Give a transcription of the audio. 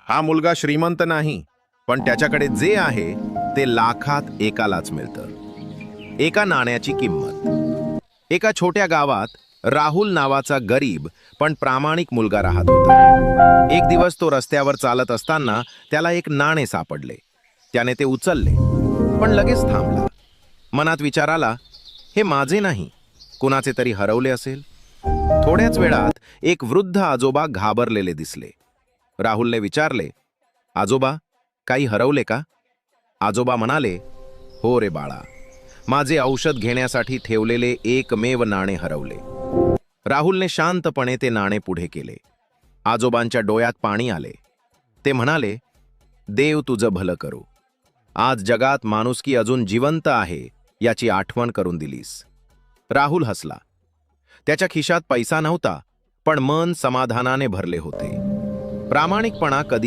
हा मुलगा श्रीमंत नाही, पण त्याच्याकडे जे आहे ते लाखात एकालाच मिळतं. एका नाण्याची किंमत. एका छोट्या गावात राहुल नावाचा गरीब पण प्रामाणिक मुलगा राहत होता. एक दिवस तो रस्त्यावर चालत असताना त्याला एक नाणे सापडले. त्याने ते उचलले, पण लगेच थांबला. मनात विचार आला, हे माझे नाही, कुणाचे तरी हरवले असेल. थोड्याच वेळात एक वृद्ध आजोबा घाबरलेले दिसले. राहुलने विचारले, आजोबा, काही हरवले का? आजोबा म्हणाले, हो रे बाळा, माझे औषध घेण्यासाठी ठेवलेले एकमेव नाणे हरवले. राहुलने शांतपणे ते नाणे पुढे केले. आजोबांच्या डोळ्यात पाणी आले. ते म्हणाले, देव तुझं भलं करू. आज जगात माणुसकी अजून जिवंत आहे याची आठवण करून दिलीस. राहुल हसला. त्याच्या खिशात पैसा नव्हता, पण मन समाधानाने भरले होते. प्रामाणिकपणा कधी